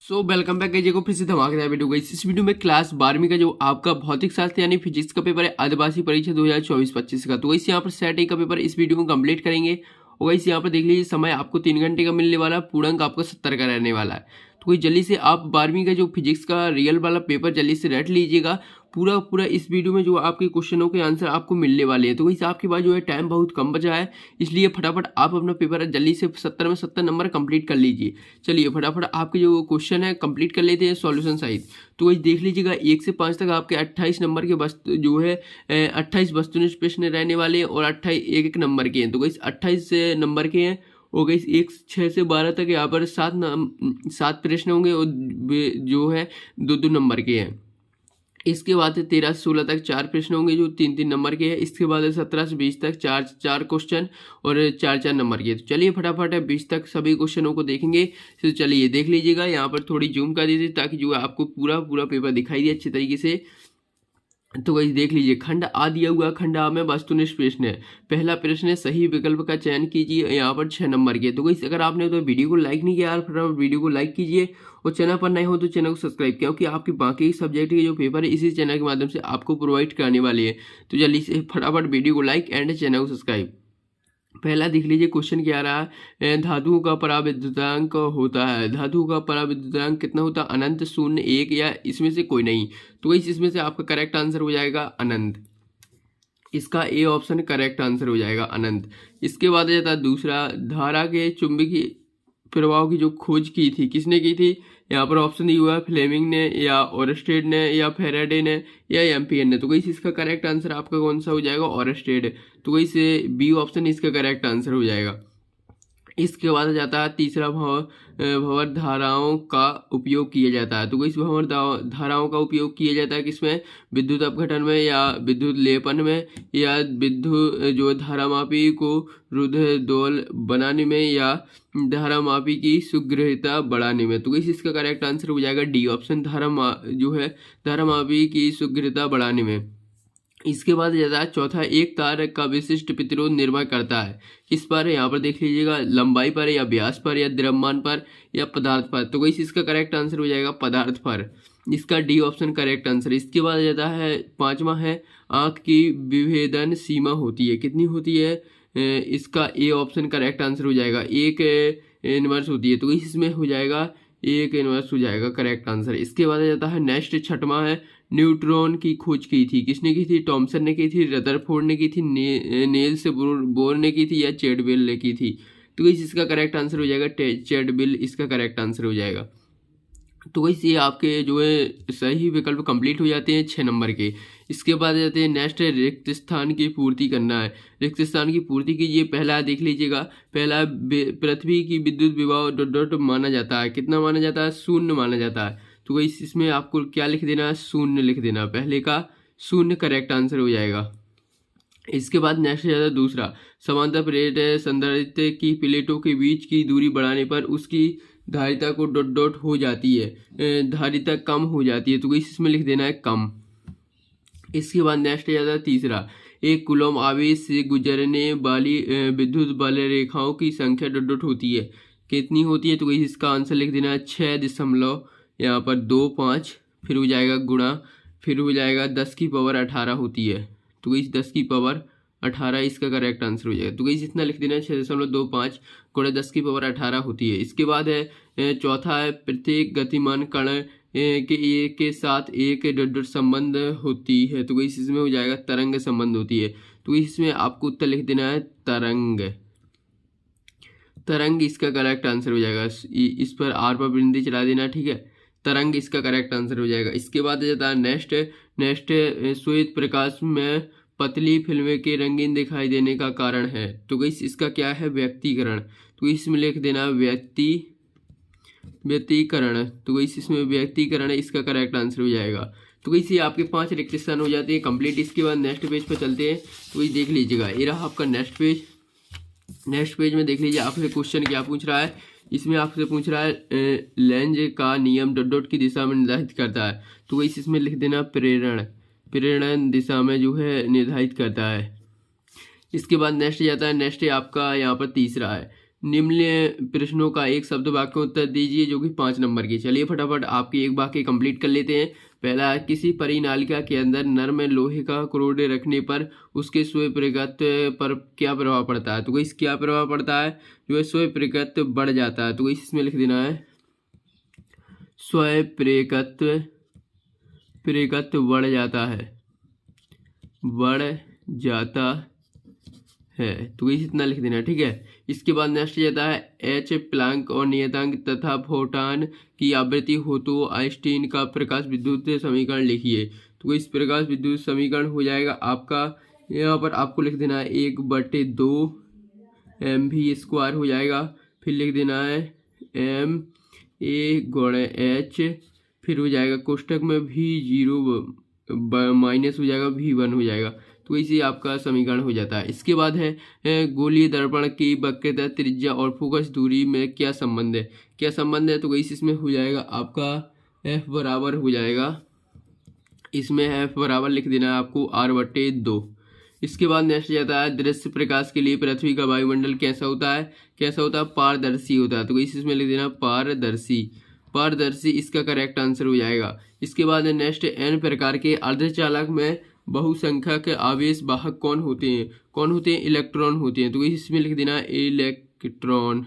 Welcome back guys को फिर से धमाकेदार वीडियो गाइस। इस वीडियो में क्लास 12वीं का जो आपका भौतिक शास्त्र यानी फिजिक्स का पेपर है आदिवासी परीक्षा 2024-25 का, तो गाइस यहाँ पर सेट ए का पेपर इस वीडियो में कंप्लीट करेंगे। और गाइस यहाँ पर देख लीजिए समय आपको 3 घंटे का मिलने वाला, पूर्णांक आपका 70 का रहने वाला है। तो कोई जल्दी से आप 12वीं का जो फिजिक्स का रियल वाला पेपर जल्दी से रट लीजिएगा। पूरा इस वीडियो में जो आपके क्वेश्चनों के आंसर आपको मिलने वाले हैं। तो वैसे आपके पास जो है टाइम बहुत कम बचा है, इसलिए फटाफट आप अपना पेपर जल्दी से 70 में 70 नंबर कंप्लीट कर लीजिए। चलिए फटाफट आपके जो क्वेश्चन है कंप्लीट कर लेते हैं सॉल्यूशन सहित। तो वही देख लीजिएगा 1 से 5 तक आपके 28 नंबर के वस्तु जो है 28 वस्तुनिष्ठ प्रश्न रहने वाले हैं और 28 एक नंबर के हैं। तो वैसे 28 नंबर के हैं और गई 6 से 12 तक यहाँ पर 7 प्रश्न होंगे और जो है 2 नंबर के हैं। इसके बाद 13 से 16 तक 4 प्रश्न होंगे जो 3 नंबर के हैं। इसके बाद 17 से 20 तक 4 क्वेश्चन और 4 नंबर के। तो चलिए फटाफट 20 तक सभी क्वेश्चनों को देखेंगे। तो चलिए देख लीजिएगा, यहाँ पर थोड़ी जूम कर दीजिए ताकि जो है आपको पूरा पेपर दिखाई दे अच्छे तरीके से। तो वही देख लीजिए, खंड आ दिया हुआ, खंड आ में वस्तुनिष्ठ प्रश्न है। पहला प्रश्न है सही विकल्प का चयन कीजिए, यहाँ पर 6 नंबर के। तो वही अगर आपने तो वीडियो को लाइक नहीं किया यार, फटाफट वीडियो को लाइक कीजिए और चैनल पर नए हो तो चैनल को सब्सक्राइब, क्योंकि आपके बाकी सब्जेक्ट के जो पेपर है इसी चैनल के माध्यम से आपको प्रोवाइड कराने वाली है। तो जल्दी से फटाफट वीडियो को लाइक एंड चैनल को सब्सक्राइब। पहला देख लीजिए क्वेश्चन क्या रहा है, धातुओं का पराविद्युतांक होता है। धातु का पराविद्युतांक कितना होता है? अनंत, शून्य, 1 या इसमें से कोई नहीं। तो वही इसमें से आपका करेक्ट आंसर हो जाएगा अनंत। इसका ए ऑप्शन करेक्ट आंसर हो जाएगा अनंत। इसके बाद जाता है दूसरा, धारा के चुंबकीय प्रभाव की जो खोज की थी किसने की थी? यहाँ पर ऑप्शन दिया हुआ है फ्लेमिंग ने या ओरस्टेड ने या फेराडे ने या एम्पियर ने। तो वही इसका करेक्ट आंसर आपका कौन सा हो जाएगा? ओरस्टेड। तो वही से बी ऑप्शन इसका करेक्ट आंसर हो जाएगा। इसके बाद जाता है तीसरा, भंवर धाराओं का उपयोग किया जाता है। तो इस भंवर धाराओं का उपयोग किया जाता है किसमें? विद्युत अपघटन में या विद्युत लेपन में या विद्युत जो धारामापी को रुद्धदोल बनाने में या धारामापी की सुग्रहिता बढ़ाने में। तो इसका करेक्ट आंसर हो जाएगा डी ऑप्शन, धारामापी की सुग्रहिता बढ़ाने में। इसके बाद जाता है चौथा, एक तार का विशिष्ट प्रतिरोध निर्भर करता है किस पर? यहाँ पर देख लीजिएगा, लंबाई पर या व्यास पर या द्रव्यमान पर या पदार्थ पर। तो वही इसका करेक्ट आंसर हो जाएगा पदार्थ पर। इसका डी ऑप्शन करेक्ट आंसर। इसके बाद जाता है पांचवा है, आंख की विभेदन सीमा होती है, कितनी होती है? इसका ए ऑप्शन करेक्ट आंसर हो जाएगा, 1 इनवर्स होती है। तो इसमें हो जाएगा 1 इनवर्स हो जाएगा करेक्ट आंसर। इसके बाद जाता है नेक्स्ट छठवां है, न्यूट्रॉन की खोज की थी किसने की थी? टॉमसन ने की थी, रदरफोर्ड ने की थी, नेल्स बोर ने की थी या चैडविल ने की थी? तो वैसे इसका करेक्ट आंसर हो जाएगा चैडविल, इसका करेक्ट आंसर हो जाएगा। तो वैसे ये आपके जो है सही विकल्प कंप्लीट हो जाते हैं 6 नंबर के। इसके बाद जाते हैं नेक्स्ट, रिक्त स्थान की पूर्ति करना है। रिक्त स्थान की पूर्ति कीजिए। पहला देख लीजिएगा, पहला पृथ्वी की विद्युत विभव डॉट माना जाता है, कितना माना जाता है? 0 माना जाता है। तो वही इसमें आपको क्या लिख देना है? 0 लिख देना, पहले का 0 करेक्ट आंसर हो जाएगा। इसके बाद नेक्स्ट जाता दूसरा, समांतर प्लेट संधारित्र की प्लेटों के बीच की दूरी बढ़ाने पर उसकी धारिता को डॉट हो जाती है, धारिता कम हो जाती है। तो इसमें लिख देना है कम। इसके बाद नेक्स्ट जाता है तीसरा, एक कूलम आवेश से गुजरने वाली विद्युत बल रेखाओं की संख्या डॉट होती है, कितनी होती है? तो इसका आंसर लिख देना है 6 यहाँ पर 25, फिर हो जाएगा गुणा, फिर हो जाएगा 10 की पावर 18 होती है। तो इस 10 की पावर 18 इसका करेक्ट आंसर हो जाएगा। तो इस इतना लिख देना है 6.25 गुणा 10 की पावर 18 होती है। इसके बाद है चौथा है, प्रत्येक गतिमान कण के साथ एक डॉट संबंध होती है। तो इसमें हो जाएगा तरंग संबंध होती है। तो इसमें आपको उत्तर लिख देना है तरंग। तरंग इसका करेक्ट आंसर हो जाएगा। इस पर आर पर बिंदी चला देना, ठीक है। तरंग इसका करेक्ट आंसर हो जाएगा। इसके बाद जाता है नेक्स्ट श्वेत प्रकाश में पतली फिल्में के रंगीन दिखाई देने का कारण है। तो इसका क्या है? व्यक्तीकरण। तो इसमें लिख देना व्यक्तीकरण। तो इसमें व्यक्तीकरण इसका करेक्ट आंसर हो जाएगा। तो इसी आपके 5 रिक्त स्थान हो जाते हैं कंप्लीट। इसके बाद नेक्स्ट पेज पर चलते हैं। तो वही देख लीजिएगा, ये रहा आपका नेक्स्ट पेज। नेक्स्ट पेज में देख लीजिए आपसे क्वेश्चन क्या पूछ रहा है। इसमें आपसे पूछ रहा है लेंज का नियम डॉट की दिशा में निर्धारित करता है। तो इसमें लिख देना प्रेरण दिशा में जो है निर्धारित करता है। इसके बाद नेक्स्ट जाता है, नेक्स्ट आपका यहाँ पर तीसरा है, निम्न प्रश्नों का एक शब्द वाक्य उत्तर दीजिए जो कि 5 नंबर की। चलिए फटाफट आपकी एक वाक्य कंप्लीट कर लेते हैं। पहला, किसी परिनालिका के अंदर नर्म लोहे का क्रोड रखने पर उसके स्वयं प्रगत्व पर क्या प्रभाव पड़ता है? तो गाइस क्या प्रभाव पड़ता है? जो है स्वयं प्रगत्व बढ़ जाता है। तो गाइस इसमें लिख देना है स्वयं प्रगत्व बढ़ जाता है, बढ़ जाता है। तो गाइस इतना लिख देना, ठीक है। इसके बाद नेक्स्ट जाता है एच प्लैंक और नियतांक तथा फोटॉन की आवृत्ति हो तो आइंस्टीन का प्रकाश विद्युत समीकरण लिखिए। तो इस प्रकाश विद्युत समीकरण हो जाएगा आपका, यहाँ पर आपको लिख देना है 1/2 mv² हो जाएगा। फिर लिख देना है m a गुणा h, फिर हो जाएगा कोष्टक में v0 माइनस हो जाएगा v1 हो जाएगा। तो इसी आपका समीकरण हो जाता है। इसके बाद है गोलीय दर्पण की वक्रता, त्रिज्या और फोकस दूरी में क्या संबंध है? क्या संबंध है? तो इस इसमें हो जाएगा आपका f बराबर हो जाएगा, इसमें f बराबर लिख देना है आपको r/2। इसके बाद नेक्स्ट जाता है दृश्य प्रकाश के लिए पृथ्वी का वायुमंडल कैसा होता है? कैसा होता है? पारदर्शी होता है। तो इसमें लिख देना पारदर्शी, पारदर्शी इसका करेक्ट आंसर हो जाएगा। इसके बाद नेक्स्ट n प्रकार के अर्धचालक में बहुसंख्यक आवेश वाहक कौन होते हैं? कौन होते हैं? इलेक्ट्रॉन होते हैं। तो इसमें लिख देना इलेक्ट्रॉन,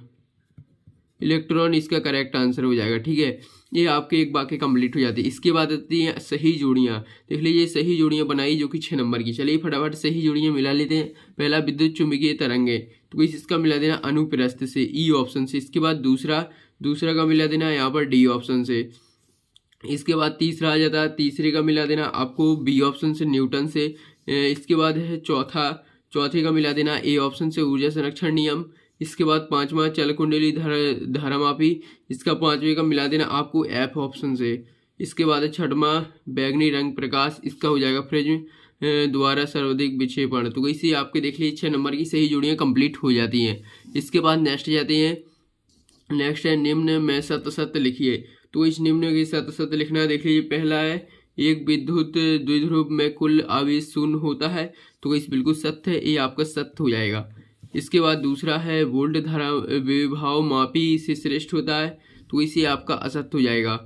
इलेक्ट्रॉन इसका करेक्ट आंसर हो जाएगा, ठीक है। ये आपके एक वाक्य कंप्लीट हो जाती है। इसके बाद आती हैं सही जोड़ियाँ। देख लीजिए सही जोड़ियाँ बनाई जो कि 6 नंबर की। चलिए फटाफट सही जोड़ियाँ मिला लेते हैं। पहला, विद्युत चुम्बकीय तरंगे, तो इसका मिला देना अनुप्रस्थ से, ई ऑप्शन से। इसके बाद दूसरा का मिला देना यहाँ पर डी ऑप्शन से। इसके बाद तीसरा आ जाता है, तीसरे का मिला देना आपको बी ऑप्शन से, न्यूटन से। इसके बाद है चौथे का मिला देना ए ऑप्शन से, ऊर्जा संरक्षण नियम। इसके बाद पांचवा चल कुंडली धारामापी, इसका 5वें का मिला देना आपको एफ ऑप्शन से। इसके बाद है छठवां बैगनी रंग प्रकाश, इसका हो जाएगा प्रिज्म द्वारा सर्वाधिक विक्षेपण। तो इसी आपके देख लीजिए 6 नंबर की सही जोड़ियाँ कंप्लीट हो जाती हैं। इसके बाद नेक्स्ट जाते हैं, नेक्स्ट है निम्न में सत्य सत्य लिखिए। तो इस निम्न के सत्य सत्य लिखना देख लीजिए। पहला है एक विद्युत द्विध्रुव में कुल आवेश 0 होता है। तो इस बिल्कुल सत्य है, ये आपका सत्य हो जाएगा। इसके बाद दूसरा है वोल्ट धारा विभव मापी से श्रेष्ठ होता है। तो इसे आपका असत्य हो जाएगा।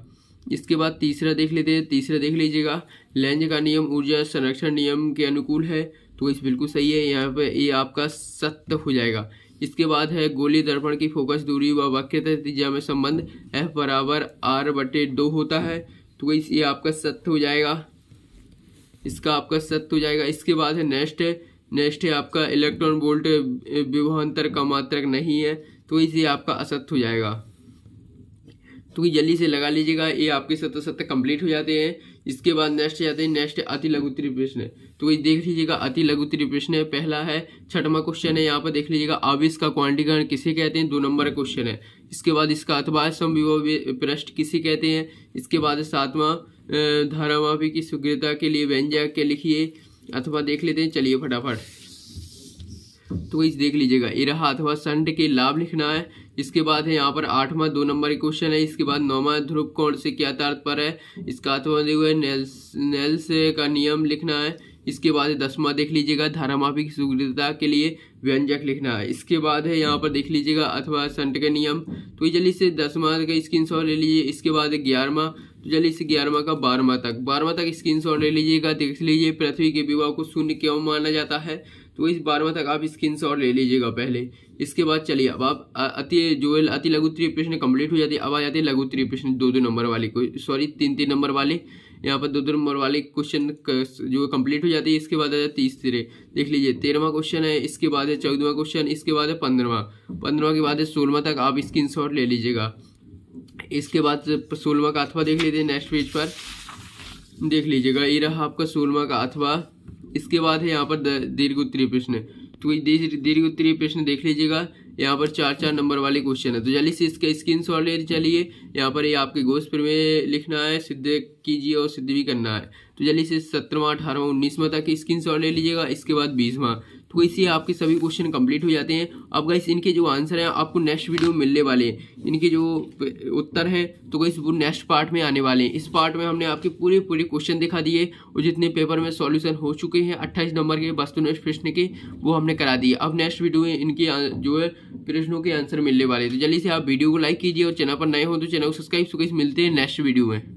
इसके बाद तीसरा देख लेते हैं, तीसरा देख लीजिएगा लेंज का नियम ऊर्जा संरक्षण नियम के अनुकूल है। तो इस बिल्कुल सही है, यहाँ पे ये आपका सत्य हो जाएगा। इसके बाद है गोलीय दर्पण की फोकस दूरी व वक्रता त्रिज्या में संबंध f बराबर r/2 होता है। तो ये आपका सत्य हो जाएगा, इसका आपका सत्य हो जाएगा। इसके बाद है नेक्स्ट है आपका इलेक्ट्रॉन वोल्ट विभवांतर का मात्रक नहीं है। तो इसे आपका असत्य हो जाएगा। तो जल्दी से लगा लीजिएगा, ये आपके सत्य कंप्लीट हो जाते हैं। इसके बाद नेक्स्ट जाते हैं, नेक्स्ट अति लघुत्तरीय प्रश्न। तो ये देख लीजिएगा अति लघुत्तरीय प्रश्न। पहला है 6वां क्वेश्चन है, यहाँ पर देख लीजिएगा आवेश का क्वांटीकरण किसे कहते हैं? 2 नंबर क्वेश्चन है। इसके बाद इसका अथवा समविभव पृष्ठ किसे कहते हैं? इसके बाद 7वां धारामापी की शीघ्रता के लिए व्यंजक के लिखिए, अथवा देख लेते हैं। चलिए फटाफट, तो इस देख लीजिएगा ये रहा, अथवा संट के लाभ लिखना है। इसके बाद है यहाँ पर 8वां 2 नंबर की क्वेश्चन है। इसके बाद 9वां ध्रुव कोण से क्या तात्पर्य है? इसका अथवा देखो नेल्स का नियम लिखना है। इसके बाद 10वां देख लीजिएगा धारामापी की शीघ्रता के लिए व्यंजक लिखना है। इसके बाद है यहाँ पर देख लीजिएगा अथवा संट के नियम। तो जल्दी से 10वां का स्क्रीनशॉट ले लीजिए। इसके बाद 11वां, तो जल्दी से 11वां का 12वां तक स्क्रीनशॉट ले लीजिएगा। देख लीजिए पृथ्वी के विभव को 0 क्यों माना जाता है? तो इस 12वां तक आप स्क्रीनशॉट ले लीजिएगा पहले। इसके बाद चलिए अब आप अति लघुत्तरीय प्रश्न कंप्लीट हो जाती है। अब आ जाते हैं लघुत्तरीय प्रश्न 2-2 नंबर वाले, 3-3 नंबर वाले। यहाँ पर 2-2 नंबर वाले क्वेश्चन जो कंप्लीट हो जाती है। इसके बाद है तीसरे, देख लीजिए 13वां क्वेश्चन है। इसके बाद है 14वां क्वेश्चन। इसके बाद है 15वां के बाद है 16वां तक आप स्क्रीनशॉट ले लीजिएगा। इसके बाद 16वां का अथवा देख लीजिए, नेक्स्ट पेज पर देख लीजिएगा ये रहा आपका 16वां का अथवा। इसके बाद है यहाँ पर दीर्घ उत्तरीय प्रश्न। तो दीर्घ उत्तरीय प्रश्न देख लीजिएगा, यहाँ पर 4-4 नंबर वाले क्वेश्चन है। तो जल्दी से इसका स्क्रीनशॉट ले चलिए। यहाँ पर ये आपके गोष्ठ में लिखना है, सिद्ध कीजिए और सिद्ध भी करना है। तो जल्दी से 17वां 18वां 19वां तक स्क्रीनशॉट ले लीजिएगा। इसके बाद 20वां, तो इससे आपके सभी क्वेश्चन कंप्लीट हो जाते हैं। अब गाइस इनके जो आंसर हैं आपको नेक्स्ट वीडियो में मिलने वाले हैं, इनके जो उत्तर हैं तो गाइस वो नेक्स्ट पार्ट में आने वाले हैं। इस पार्ट में हमने आपके पूरे क्वेश्चन दिखा दिए और जितने पेपर में सॉल्यूशन हो चुके हैं 28 नंबर के वस्तुनिष्ठ प्रश्न के वो हमने करा दिए। अब नेक्स्ट वीडियो में इनके जो है प्रश्नों के आंसर मिलने वाले हैं। तो जल्दी से आप वीडियो को लाइक कीजिए और चैनल पर नए हो तो चैनल को सब्सक्राइब। मिलते हैं नेक्स्ट वीडियो में।